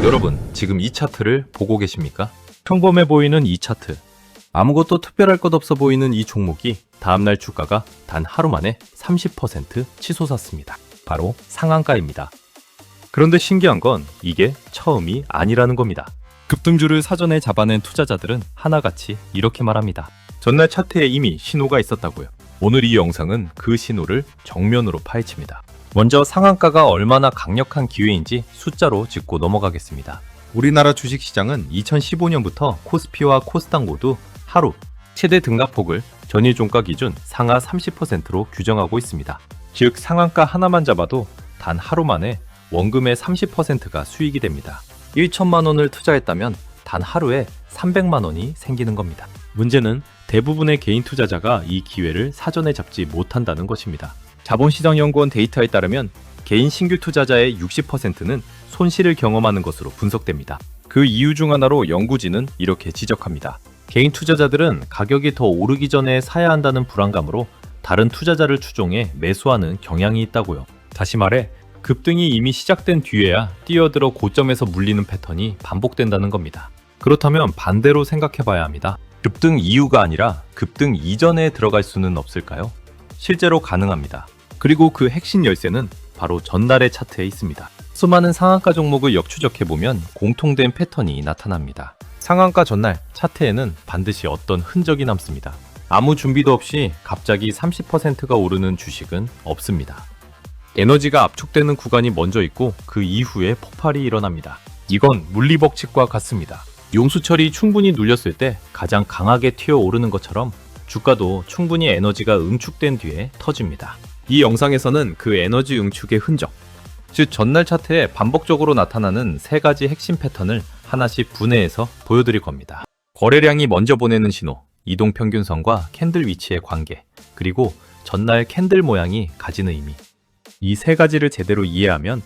여러분, 지금 이 차트를 보고 계십니까? 평범해 보이는 이 차트. 아무것도 특별할 것 없어 보이는 이 종목이 다음날 주가가 단 하루 만에 30% 치솟았습니다. 바로 상한가입니다. 그런데 신기한 건 이게 처음이 아니라는 겁니다. 급등주를 사전에 잡아낸 투자자들은 하나같이 이렇게 말합니다. 전날 차트에 이미 신호가 있었다고요. 오늘 이 영상은 그 신호를 정면으로 파헤칩니다. 먼저 상한가가 얼마나 강력한 기회인지 숫자로 짚고 넘어가겠습니다. 우리나라 주식시장은 2015년부터 코스피와 코스닥 모두 하루 최대 등락폭을 전일 종가 기준 상하 30%로 규정하고 있습니다. 즉 상한가 하나만 잡아도 단 하루 만에 원금의 30%가 수익이 됩니다. 1천만 원을 투자했다면 단 하루에 300만 원이 생기는 겁니다. 문제는 대부분의 개인 투자자가 이 기회를 사전에 잡지 못한다는 것입니다. 자본시장연구원 데이터에 따르면 개인 신규 투자자의 60%는 손실을 경험하는 것으로 분석됩니다. 그 이유 중 하나로 연구진은 이렇게 지적합니다. 개인 투자자들은 가격이 더 오르기 전에 사야 한다는 불안감으로 다른 투자자를 추종해 매수하는 경향이 있다고요. 다시 말해 급등이 이미 시작된 뒤에야 뛰어들어 고점에서 물리는 패턴이 반복된다는 겁니다. 그렇다면 반대로 생각해봐야 합니다. 급등 이후가 아니라 급등 이전에 들어갈 수는 없을까요? 실제로 가능합니다. 그리고 그 핵심 열쇠는 바로 전날의 차트에 있습니다. 수많은 상한가 종목을 역추적해보면 공통된 패턴이 나타납니다. 상한가 전날 차트에는 반드시 어떤 흔적이 남습니다. 아무 준비도 없이 갑자기 30%가 오르는 주식은 없습니다. 에너지가 압축되는 구간이 먼저 있고 그 이후에 폭발이 일어납니다. 이건 물리법칙과 같습니다. 용수철이 충분히 눌렸을 때 가장 강하게 튀어오르는 것처럼 주가도 충분히 에너지가 응축된 뒤에 터집니다. 이 영상에서는 그 에너지 응축의 흔적, 즉 전날 차트에 반복적으로 나타나는 세 가지 핵심 패턴을 하나씩 분해해서 보여드릴 겁니다. 거래량이 먼저 보내는 신호, 이동평균선과 캔들 위치의 관계, 그리고 전날 캔들 모양이 가지는 의미. 이 세 가지를 제대로 이해하면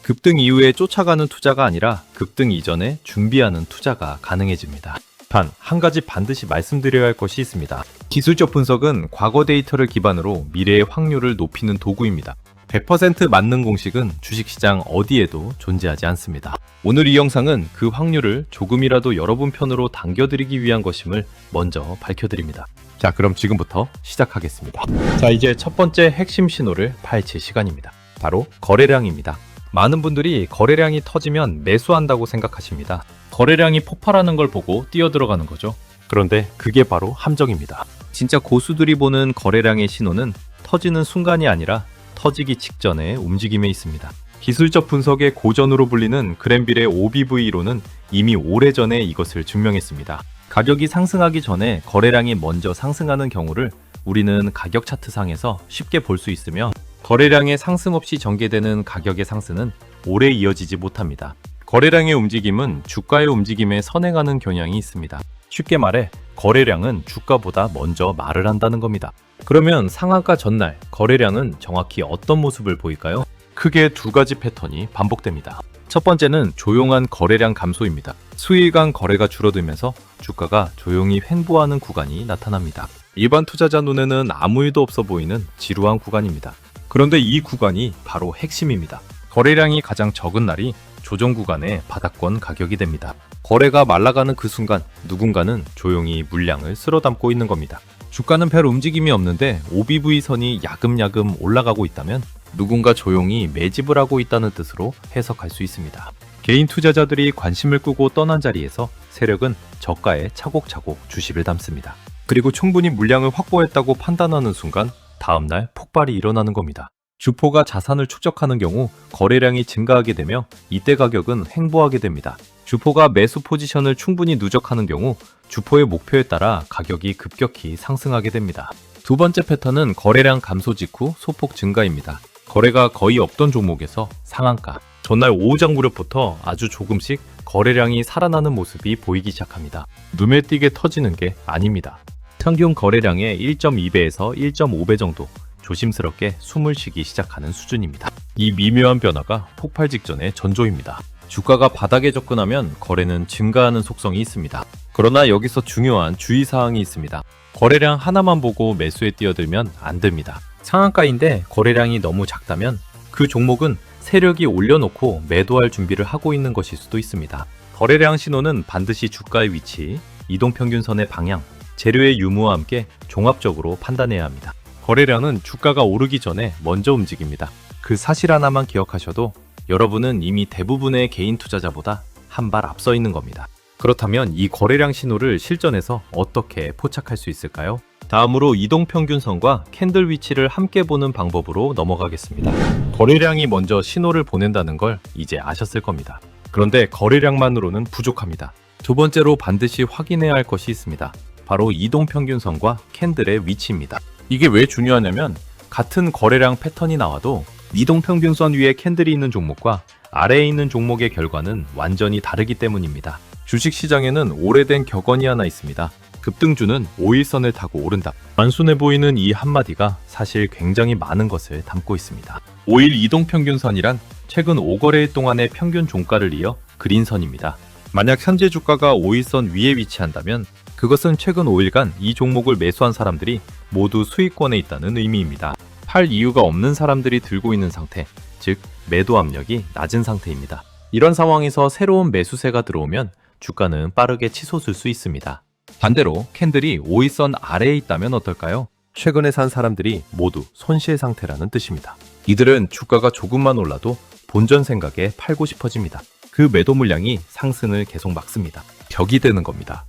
급등 이후에 쫓아가는 투자가 아니라 급등 이전에 준비하는 투자가 가능해집니다. 단, 한 가지 반드시 말씀드려야 할 것이 있습니다. 기술적 분석은 과거 데이터를 기반으로 미래의 확률을 높이는 도구입니다. 100% 맞는 공식은 주식시장 어디에도 존재하지 않습니다. 오늘 이 영상은 그 확률을 조금이라도 여러분 편으로 당겨드리기 위한 것임을 먼저 밝혀드립니다. 자, 그럼 지금부터 시작하겠습니다. 자, 이제 첫 번째 핵심 신호를 파헤칠 시간입니다. 바로 거래량입니다. 많은 분들이 거래량이 터지면 매수한다고 생각하십니다. 거래량이 폭발하는 걸 보고 뛰어들어가는 거죠. 그런데 그게 바로 함정입니다. 진짜 고수들이 보는 거래량의 신호는 터지는 순간이 아니라 터지기 직전의 움직임에 있습니다. 기술적 분석의 고전으로 불리는 그랜빌의 OBV로는 이미 오래전에 이것을 증명했습니다. 가격이 상승하기 전에 거래량이 먼저 상승하는 경우를 우리는 가격 차트상에서 쉽게 볼 수 있으며 거래량의 상승 없이 전개되는 가격의 상승은 오래 이어지지 못합니다. 거래량의 움직임은 주가의 움직임에 선행하는 경향이 있습니다. 쉽게 말해 거래량은 주가보다 먼저 말을 한다는 겁니다. 그러면 상한가 전날 거래량은 정확히 어떤 모습을 보일까요? 크게 두 가지 패턴이 반복됩니다. 첫 번째는 조용한 거래량 감소입니다. 수일간 거래가 줄어들면서 주가가 조용히 횡보하는 구간이 나타납니다. 일반 투자자 눈에는 아무 일도 없어 보이는 지루한 구간입니다. 그런데 이 구간이 바로 핵심입니다. 거래량이 가장 적은 날이 조정 구간의 바닥권 가격이 됩니다. 거래가 말라가는 그 순간 누군가는 조용히 물량을 쓸어담고 있는 겁니다. 주가는 별 움직임이 없는데 OBV 선이 야금야금 올라가고 있다면 누군가 조용히 매집을 하고 있다는 뜻으로 해석할 수 있습니다. 개인 투자자들이 관심을 끄고 떠난 자리에서 세력은 저가에 차곡차곡 주식을 담습니다. 그리고 충분히 물량을 확보했다고 판단하는 순간 다음날 폭발이 일어나는 겁니다. 주포가 자산을 축적하는 경우 거래량이 증가하게 되며 이때 가격은 횡보하게 됩니다. 주포가 매수 포지션을 충분히 누적하는 경우 주포의 목표에 따라 가격이 급격히 상승하게 됩니다. 두 번째 패턴은 거래량 감소 직후 소폭 증가입니다. 거래가 거의 없던 종목에서 상한가, 전날 오후장 무렵부터 아주 조금씩 거래량이 살아나는 모습이 보이기 시작합니다. 눈에 띄게 터지는 게 아닙니다. 평균 거래량의 1.2배에서 1.5배 정도 조심스럽게 숨을 쉬기 시작하는 수준입니다. 이 미묘한 변화가 폭발 직전의 전조입니다. 주가가 바닥에 접근하면 거래는 증가하는 속성이 있습니다. 그러나 여기서 중요한 주의사항이 있습니다. 거래량 하나만 보고 매수에 뛰어들면 안 됩니다. 상한가인데 거래량이 너무 작다면 그 종목은 세력이 올려놓고 매도할 준비를 하고 있는 것일 수도 있습니다. 거래량 신호는 반드시 주가의 위치, 이동평균선의 방향, 재료의 유무와 함께 종합적으로 판단해야 합니다. 거래량은 주가가 오르기 전에 먼저 움직입니다. 그 사실 하나만 기억하셔도 여러분은 이미 대부분의 개인 투자자보다 한 발 앞서 있는 겁니다. 그렇다면 이 거래량 신호를 실전에서 어떻게 포착할 수 있을까요? 다음으로 이동평균선과 캔들 위치를 함께 보는 방법으로 넘어가겠습니다. 거래량이 먼저 신호를 보낸다는 걸 이제 아셨을 겁니다. 그런데 거래량만으로는 부족합니다. 두 번째로 반드시 확인해야 할 것이 있습니다. 바로 이동평균선과 캔들의 위치입니다. 이게 왜 중요하냐면 같은 거래량 패턴이 나와도 이동평균선 위에 캔들이 있는 종목과 아래에 있는 종목의 결과는 완전히 다르기 때문입니다. 주식시장에는 오래된 격언이 하나 있습니다. 급등주는 5일선을 타고 오른다. 단순해 보이는 이 한마디가 사실 굉장히 많은 것을 담고 있습니다. 5일 이동평균선이란 최근 5거래일 동안의 평균 종가를 이어 그린 선입니다. 만약 현재 주가가 5일선 위에 위치한다면 그것은 최근 5일간 이 종목을 매수한 사람들이 모두 수익권에 있다는 의미입니다. 팔 이유가 없는 사람들이 들고 있는 상태, 즉 매도 압력이 낮은 상태입니다. 이런 상황에서 새로운 매수세가 들어오면 주가는 빠르게 치솟을 수 있습니다. 반대로 캔들이 5일선 아래에 있다면 어떨까요? 최근에 산 사람들이 모두 손실 상태라는 뜻입니다. 이들은 주가가 조금만 올라도 본전 생각에 팔고 싶어집니다. 그 매도 물량이 상승을 계속 막습니다. 벽이 되는 겁니다.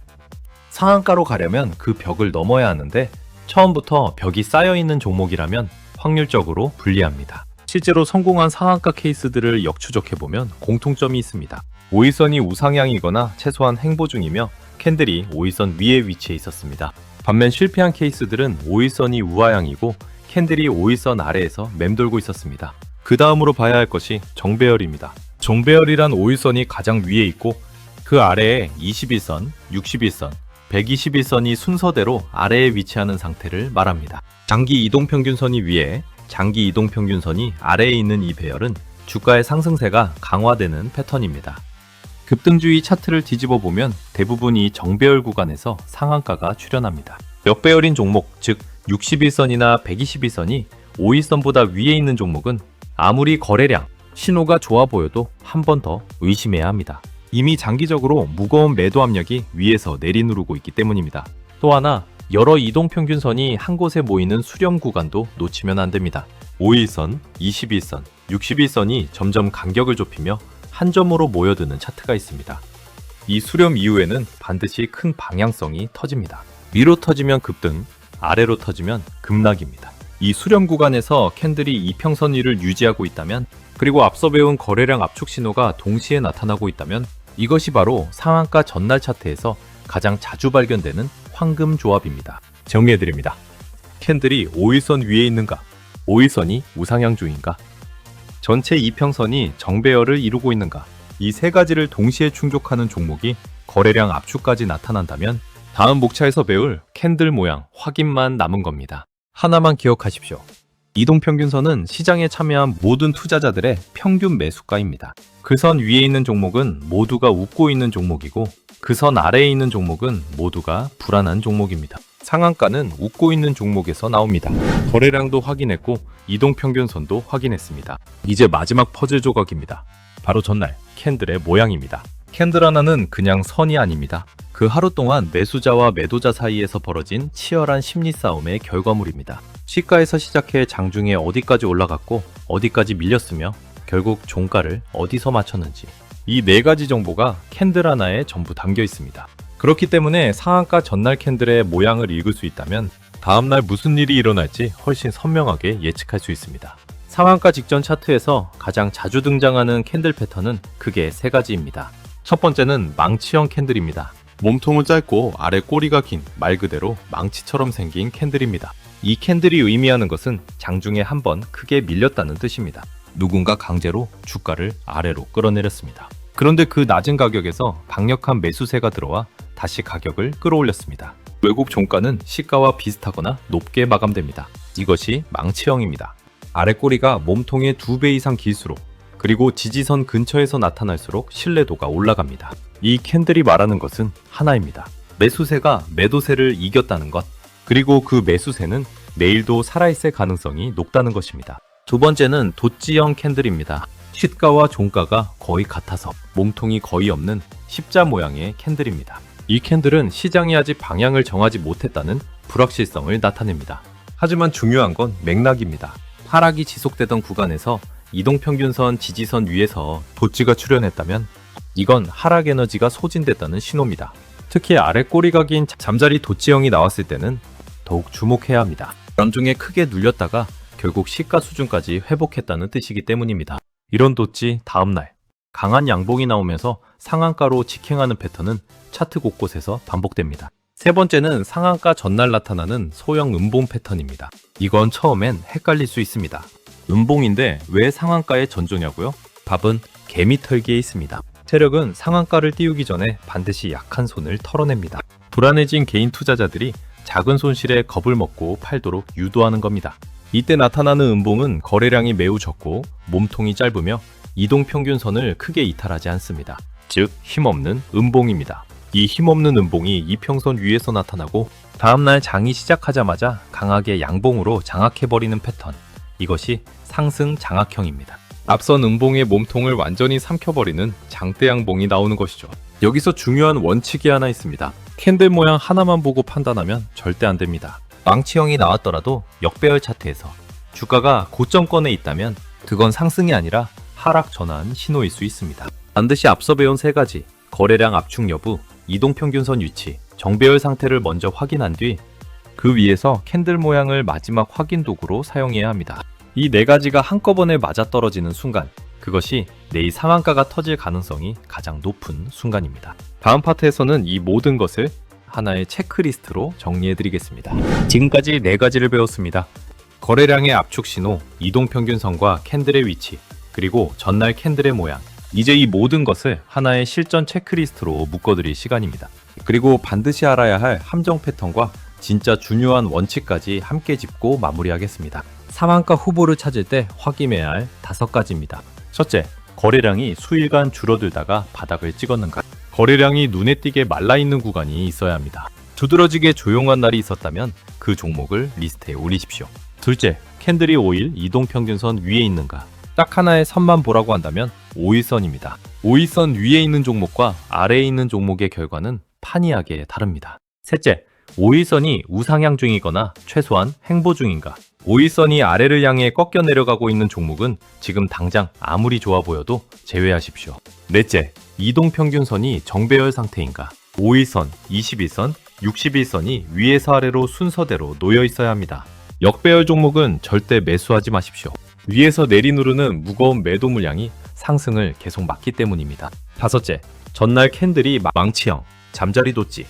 상한가로 가려면 그 벽을 넘어야 하는데 처음부터 벽이 쌓여있는 종목이라면 확률적으로 불리합니다. 실제로 성공한 상한가 케이스들을 역추적해보면 공통점이 있습니다. 5일선이 우상향이거나 최소한 행보 중이며 캔들이 5일선 위에 위치해 있었습니다. 반면 실패한 케이스들은 5일선이 우하향이고 캔들이 5일선 아래에서 맴돌고 있었습니다. 그 다음으로 봐야 할 것이 정배열입니다. 정배열이란 5일선이 가장 위에 있고 그 아래에 21선, 61선, 121선이 순서대로 아래에 위치하는 상태를 말합니다. 장기 이동평균선이 위에, 장기 이동평균선이 아래에 있는 이 배열은 주가의 상승세가 강화되는 패턴입니다. 급등주의 차트를 뒤집어 보면 대부분 이 정배열 구간에서 상한가가 출현합니다. 역배열인 종목, 즉 61선이나 121선이 5일선보다 위에 있는 종목은 아무리 거래량, 신호가 좋아 보여도 한 번 더 의심해야 합니다. 이미 장기적으로 무거운 매도 압력이 위에서 내리누르고 있기 때문입니다. 또 하나, 여러 이동평균선이 한 곳에 모이는 수렴 구간도 놓치면 안 됩니다. 5일선, 21선, 61선이 점점 간격을 좁히며 한 점으로 모여드는 차트가 있습니다. 이 수렴 이후에는 반드시 큰 방향성이 터집니다. 위로 터지면 급등, 아래로 터지면 급락입니다. 이 수렴 구간에서 캔들이 이평선 위를 유지하고 있다면, 그리고 앞서 배운 거래량 압축 신호가 동시에 나타나고 있다면 이것이 바로 상한가 전날 차트에서 가장 자주 발견되는 황금 조합입니다. 정리해드립니다. 캔들이 5일선 위에 있는가? 5일선이 우상향주인가? 전체 이평선이 정배열을 이루고 있는가? 이 세 가지를 동시에 충족하는 종목이 거래량 압축까지 나타난다면 다음 목차에서 배울 캔들 모양 확인만 남은 겁니다. 하나만 기억하십시오. 이동평균선은 시장에 참여한 모든 투자자들의 평균 매수가입니다. 그 선 위에 있는 종목은 모두가 웃고 있는 종목이고 그 선 아래에 있는 종목은 모두가 불안한 종목입니다. 상한가는 웃고 있는 종목에서 나옵니다. 거래량도 확인했고 이동평균선도 확인했습니다. 이제 마지막 퍼즐 조각입니다. 바로 전날 캔들의 모양입니다. 캔들 하나는 그냥 선이 아닙니다. 그 하루 동안 매수자와 매도자 사이에서 벌어진 치열한 심리 싸움의 결과물입니다. 시가에서 시작해 장중에 어디까지 올라갔고 어디까지 밀렸으며 결국 종가를 어디서 맞췄는지, 이 네 가지 정보가 캔들 하나에 전부 담겨 있습니다. 그렇기 때문에 상한가 전날 캔들의 모양을 읽을 수 있다면 다음날 무슨 일이 일어날지 훨씬 선명하게 예측할 수 있습니다. 상한가 직전 차트에서 가장 자주 등장하는 캔들 패턴은 크게 세 가지입니다. 첫 번째는 망치형 캔들입니다. 몸통은 짧고 아래 꼬리가 긴 말 그대로 망치처럼 생긴 캔들입니다. 이 캔들이 의미하는 것은 장중에 한번 크게 밀렸다는 뜻입니다. 누군가 강제로 주가를 아래로 끌어내렸습니다. 그런데 그 낮은 가격에서 강력한 매수세가 들어와 다시 가격을 끌어올렸습니다. 외국 종가는 시가와 비슷하거나 높게 마감됩니다. 이것이 망치형입니다. 아래 꼬리가 몸통의 2배 이상 길수록, 그리고 지지선 근처에서 나타날수록 신뢰도가 올라갑니다. 이 캔들이 말하는 것은 하나입니다. 매수세가 매도세를 이겼다는 것, 그리고 그 매수세는 내일도 살아있을 가능성이 높다는 것입니다. 두 번째는 도찌형 캔들입니다. 쉿가와 종가가 거의 같아서 몸통이 거의 없는 십자 모양의 캔들입니다. 이 캔들은 시장이 아직 방향을 정하지 못했다는 불확실성을 나타냅니다. 하지만 중요한 건 맥락입니다. 하락이 지속되던 구간에서 이동평균선 지지선 위에서 도치가 출현했다면 이건 하락 에너지가 소진됐다는 신호입니다. 특히 아래 꼬리가 긴 잠자리 도치형이 나왔을 때는 더욱 주목해야 합니다. 연중에 크게 눌렸다가 결국 시가 수준까지 회복했다는 뜻이기 때문입니다. 이런 도치 다음날 강한 양봉이 나오면서 상한가로 직행하는 패턴은 차트 곳곳에서 반복됩니다. 세 번째는 상한가 전날 나타나는 소형 음봉 패턴입니다. 이건 처음엔 헷갈릴 수 있습니다. 음봉인데 왜 상한가에 전조냐고요? 답은 개미털기에 있습니다. 세력은 상한가를 띄우기 전에 반드시 약한 손을 털어냅니다. 불안해진 개인 투자자들이 작은 손실에 겁을 먹고 팔도록 유도하는 겁니다. 이때 나타나는 음봉은 거래량이 매우 적고 몸통이 짧으며 이동평균선을 크게 이탈하지 않습니다. 즉 힘없는 음봉입니다. 이 힘없는 음봉이 이평선 위에서 나타나고 다음날 장이 시작하자마자 강하게 양봉으로 장악해버리는 패턴, 이것이 상승 장악형입니다. 앞선 음봉의 몸통을 완전히 삼켜버리는 장대양봉이 나오는 것이죠. 여기서 중요한 원칙이 하나 있습니다. 캔들 모양 하나만 보고 판단하면 절대 안 됩니다. 망치형이 나왔더라도 역배열 차트에서 주가가 고점권에 있다면 그건 상승이 아니라 하락 전환 신호일 수 있습니다. 반드시 앞서 배운 세 가지, 거래량 압축 여부, 이동평균선 위치, 정배열 상태를 먼저 확인한 뒤 그 위에서 캔들 모양을 마지막 확인 도구로 사용해야 합니다. 이 네 가지가 한꺼번에 맞아떨어지는 순간, 그것이 내일 상한가가 터질 가능성이 가장 높은 순간입니다. 다음 파트에서는 이 모든 것을 하나의 체크리스트로 정리해드리겠습니다. 지금까지 네 가지를 배웠습니다. 거래량의 압축 신호, 이동평균선과 캔들의 위치, 그리고 전날 캔들의 모양. 이제 이 모든 것을 하나의 실전 체크리스트로 묶어드릴 시간입니다. 그리고 반드시 알아야 할 함정 패턴과 진짜 중요한 원칙까지 함께 짚고 마무리하겠습니다. 상한가 후보를 찾을 때 확인해야 할 5가지입니다. 첫째, 거래량이 수일간 줄어들다가 바닥을 찍었는가. 거래량이 눈에 띄게 말라있는 구간이 있어야 합니다. 두드러지게 조용한 날이 있었다면 그 종목을 리스트에 올리십시오. 둘째, 캔들이 5일 이동평균선 위에 있는가. 딱 하나의 선만 보라고 한다면 5일선입니다. 5일선 위에 있는 종목과 아래에 있는 종목의 결과는 판이하게 다릅니다. 셋째, 5일선이 우상향 중이거나 최소한 횡보 중인가. 5일선이 아래를 향해 꺾여 내려가고 있는 종목은 지금 당장 아무리 좋아 보여도 제외하십시오. 넷째, 이동평균선이 정배열 상태인가. 5일선, 21선, 61선이 위에서 아래로 순서대로 놓여 있어야 합니다. 역배열 종목은 절대 매수하지 마십시오. 위에서 내리누르는 무거운 매도 물량이 상승을 계속 막기 때문입니다. 다섯째, 전날 캔들이 망치형, 잠자리 도치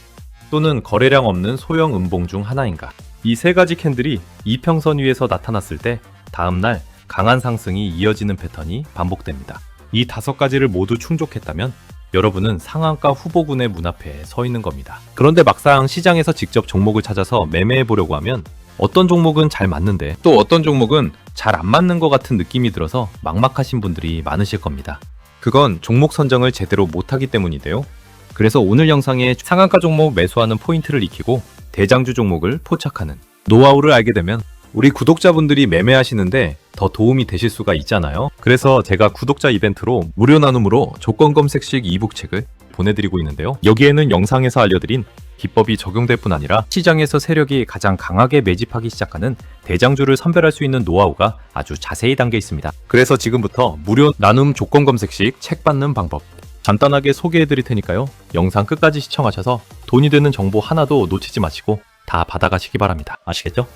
또는 거래량 없는 소형 음봉 중 하나인가. 이 세 가지 캔들이 이평선 위에서 나타났을 때 다음날 강한 상승이 이어지는 패턴이 반복됩니다. 이 5가지를 모두 충족했다면 여러분은 상한가 후보군의 문 앞에 서 있는 겁니다. 그런데 막상 시장에서 직접 종목을 찾아서 매매해 보려고 하면 어떤 종목은 잘 맞는데 또 어떤 종목은 잘 안 맞는 것 같은 느낌이 들어서 막막하신 분들이 많으실 겁니다. 그건 종목 선정을 제대로 못하기 때문인데요. 그래서 오늘 영상에 상한가 종목 매수하는 포인트를 익히고 대장주 종목을 포착하는 노하우를 알게 되면 우리 구독자분들이 매매하시는데 더 도움이 되실 수가 있잖아요. 그래서 제가 구독자 이벤트로 무료 나눔으로 조건 검색식 이북 책을 보내드리고 있는데요. 여기에는 영상에서 알려드린 기법이 적용될 뿐 아니라 시장에서 세력이 가장 강하게 매집하기 시작하는 대장주를 선별할 수 있는 노하우가 아주 자세히 담겨 있습니다. 그래서 지금부터 무료 나눔 조건 검색식 책 받는 방법 간단하게 소개해 드릴 테니까요. 영상 끝까지 시청하셔서 돈이 되는 정보 하나도 놓치지 마시고 다 받아가시기 바랍니다. 아시겠죠?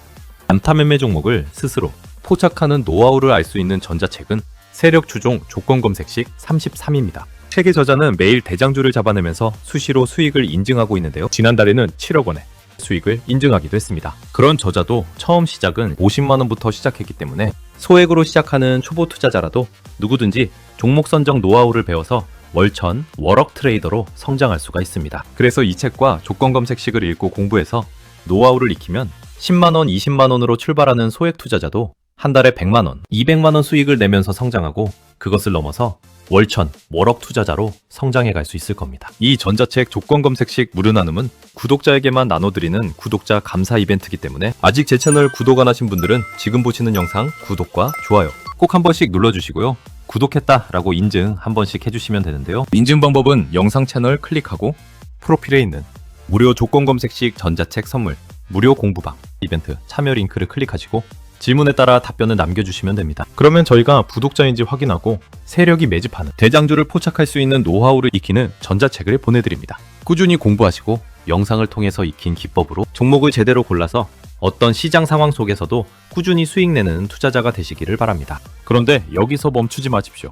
단타 매매 종목을 스스로 포착하는 노하우를 알 수 있는 전자책은 세력 주종 조건 검색식 33입니다. 책의 저자는 매일 대장주를 잡아내면서 수시로 수익을 인증하고 있는데요. 지난달에는 7억 원의 수익을 인증하기도 했습니다. 그런 저자도 처음 시작은 50만 원부터 시작했기 때문에 소액으로 시작하는 초보 투자자라도 누구든지 종목 선정 노하우를 배워서 월천, 월억 트레이더로 성장할 수가 있습니다. 그래서 이 책과 조건 검색식을 읽고 공부해서 노하우를 익히면 10만원, 20만원으로 출발하는 소액 투자자도 한 달에 100만원, 200만원 수익을 내면서 성장하고 그것을 넘어서 월천, 월억 투자자로 성장해 갈 수 있을 겁니다. 이 전자책 조건 검색식 무료 나눔은 구독자에게만 나눠드리는 구독자 감사 이벤트이기 때문에 아직 제 채널 구독 안 하신 분들은 지금 보시는 영상 구독과 좋아요 꼭 꼭 한 번씩 눌러주시고요. 구독했다라고 인증 한 번씩 해주시면 되는데요. 인증 방법은 영상 채널 클릭하고 프로필에 있는 무료 조건 검색식 전자책 선물, 무료 공부방 이벤트 참여 링크를 클릭하시고 질문에 따라 답변을 남겨주시면 됩니다. 그러면 저희가 구독자인지 확인하고 세력이 매집하는 대장주를 포착할 수 있는 노하우를 익히는 전자책을 보내드립니다. 꾸준히 공부하시고 영상을 통해서 익힌 기법으로 종목을 제대로 골라서 어떤 시장 상황 속에서도 꾸준히 수익 내는 투자자가 되시기를 바랍니다. 그런데 여기서 멈추지 마십시오.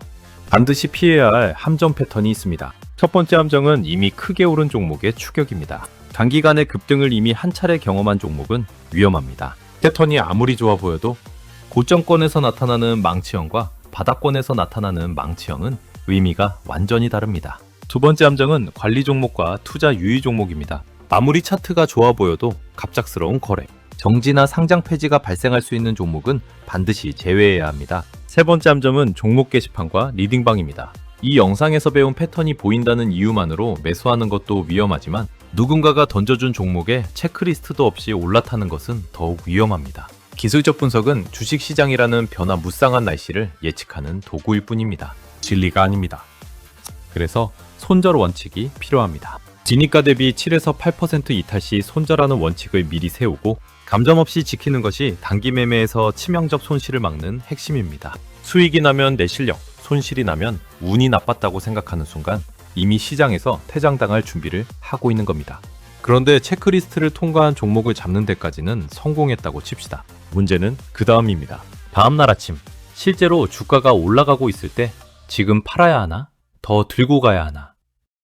반드시 피해야 할 함정 패턴이 있습니다. 첫 번째 함정은 이미 크게 오른 종목의 추격입니다. 단기간의 급등을 이미 한 차례 경험한 종목은 위험합니다. 패턴이 아무리 좋아 보여도 고점권에서 나타나는 망치형과 바닥권에서 나타나는 망치형은 의미가 완전히 다릅니다. 두 번째 함정은 관리 종목과 투자 유의 종목입니다. 아무리 차트가 좋아 보여도 갑작스러운 거래, 정지나 상장 폐지가 발생할 수 있는 종목은 반드시 제외해야 합니다. 세 번째 함정은 종목 게시판과 리딩방입니다. 이 영상에서 배운 패턴이 보인다는 이유만으로 매수하는 것도 위험하지만 누군가가 던져준 종목에 체크리스트도 없이 올라타는 것은 더욱 위험합니다. 기술적 분석은 주식시장이라는 변화무쌍한 날씨를 예측하는 도구일 뿐입니다. 진리가 아닙니다. 그래서 손절 원칙이 필요합니다. 진입가 대비 7에서 8% 이탈 시 손절하는 원칙을 미리 세우고 감점 없이 지키는 것이 단기 매매에서 치명적 손실을 막는 핵심입니다. 수익이 나면 내 실력, 손실이 나면 운이 나빴다고 생각하는 순간 이미 시장에서 퇴장당할 준비를 하고 있는 겁니다. 그런데 체크리스트를 통과한 종목을 잡는 데까지는 성공했다고 칩시다. 문제는 그 다음입니다. 다음날 아침, 실제로 주가가 올라가고 있을 때 지금 팔아야 하나? 더 들고 가야 하나?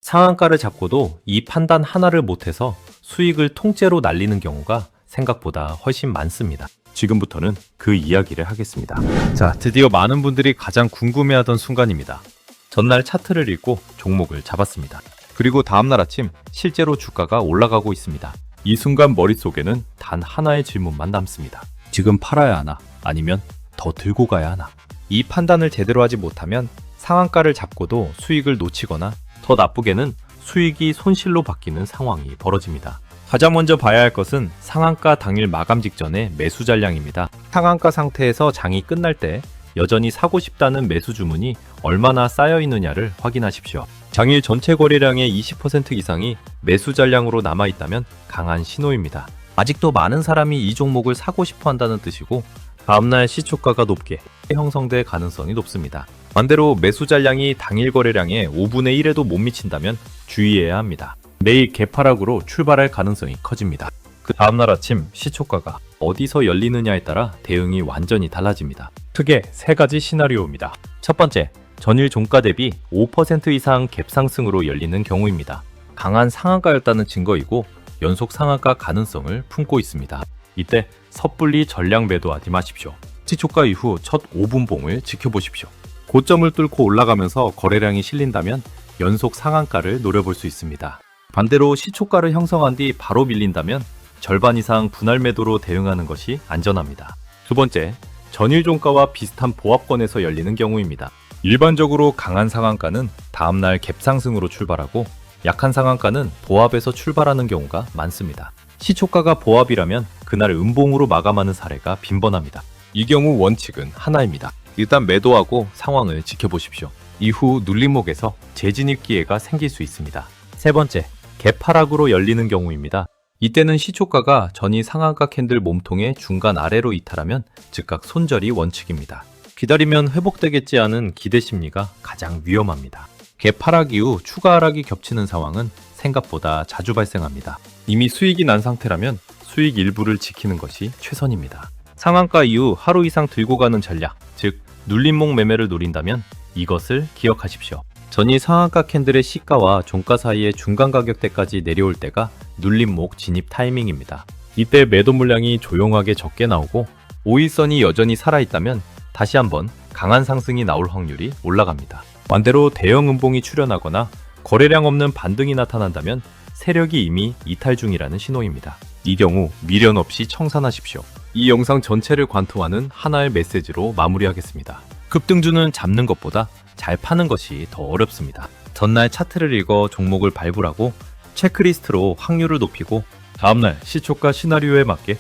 상한가를 잡고도 이 판단 하나를 못해서 수익을 통째로 날리는 경우가 생각보다 훨씬 많습니다. 지금부터는 그 이야기를 하겠습니다. 자, 드디어 많은 분들이 가장 궁금해하던 순간입니다. 전날 차트를 읽고 종목을 잡았습니다. 그리고 다음날 아침 실제로 주가가 올라가고 있습니다. 이 순간 머릿속에는 단 하나의 질문만 남습니다. 지금 팔아야 하나? 아니면 더 들고 가야 하나? 이 판단을 제대로 하지 못하면 상한가를 잡고도 수익을 놓치거나 더 나쁘게는 수익이 손실로 바뀌는 상황이 벌어집니다. 가장 먼저 봐야 할 것은 상한가 당일 마감 직전의 매수 잔량입니다. 상한가 상태에서 장이 끝날 때 여전히 사고 싶다는 매수 주문이 얼마나 쌓여 있느냐를 확인하십시오. 장일 전체 거래량의 20% 이상이 매수 잔량으로 남아 있다면 강한 신호입니다. 아직도 많은 사람이 이 종목을 사고 싶어 한다는 뜻이고 다음날 시초가가 높게 형성될 가능성이 높습니다. 반대로 매수 잔량이 당일 거래량의 5분의 1에도 못 미친다면 주의해야 합니다. 내일 개파락으로 출발할 가능성이 커집니다. 그 다음날 아침 시초가가 어디서 열리느냐에 따라 대응이 완전히 달라집니다. 크게 세 가지 시나리오입니다. 첫 번째, 전일 종가 대비 5% 이상 갭 상승으로 열리는 경우입니다. 강한 상한가였다는 증거이고 연속 상한가 가능성을 품고 있습니다. 이때 섣불리 전량 매도하지 마십시오. 시초가 이후 첫 5분봉을 지켜보십시오. 고점을 뚫고 올라가면서 거래량이 실린다면 연속 상한가를 노려볼 수 있습니다. 반대로 시초가를 형성한 뒤 바로 밀린다면 절반 이상 분할 매도로 대응하는 것이 안전합니다. 두 번째, 전일 종가와 비슷한 보합권에서 열리는 경우입니다. 일반적으로 강한 상한가는 다음날 갭 상승으로 출발하고 약한 상한가는 보합에서 출발하는 경우가 많습니다. 시초가가 보합이라면 그날 음봉으로 마감하는 사례가 빈번합니다. 이 경우 원칙은 하나입니다. 일단 매도하고 상황을 지켜보십시오. 이후 눌림목에서 재진입 기회가 생길 수 있습니다. 세 번째, 갭하락으로 열리는 경우입니다. 이때는 시초가가 전이 상한가 캔들 몸통의 중간 아래로 이탈하면 즉각 손절이 원칙입니다. 기다리면 회복되겠지 하는 기대 심리가 가장 위험합니다. 갭하락 이후 추가 하락이 겹치는 상황은 생각보다 자주 발생합니다. 이미 수익이 난 상태라면 수익 일부를 지키는 것이 최선입니다. 상한가 이후 하루 이상 들고 가는 전략, 즉 눌림목 매매를 노린다면 이것을 기억하십시오. 전이 상한가 캔들의 시가와 종가 사이의 중간 가격대까지 내려올 때가 눌림목 진입 타이밍입니다. 이때 매도 물량이 조용하게 적게 나오고 5일선이 여전히 살아있다면 다시 한번 강한 상승이 나올 확률이 올라갑니다. 반대로 대형 음봉이 출현하거나 거래량 없는 반등이 나타난다면 세력이 이미 이탈 중이라는 신호입니다. 이 경우 미련 없이 청산하십시오. 이 영상 전체를 관통하는 하나의 메시지로 마무리하겠습니다. 급등주는 잡는 것보다 잘 파는 것이 더 어렵습니다. 전날 차트를 읽어 종목을 발굴하고 체크리스트로 확률을 높이고 다음날 시초가 시나리오에 맞게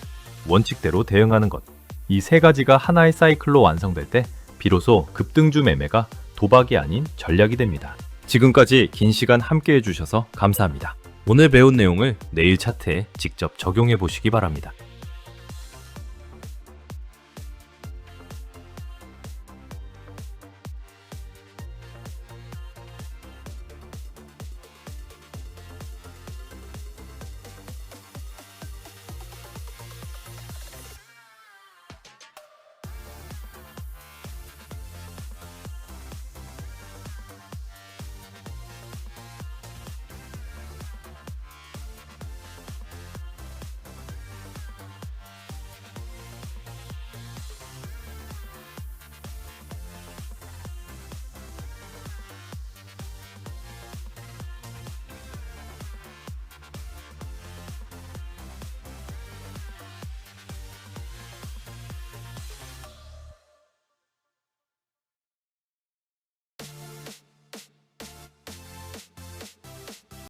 원칙대로 대응하는 것. 이 세 가지가 하나의 사이클로 완성될 때 비로소 급등주 매매가 도박이 아닌 전략이 됩니다. 지금까지 긴 시간 함께 해주셔서 감사합니다. 오늘 배운 내용을 내일 차트에 직접 적용해 보시기 바랍니다.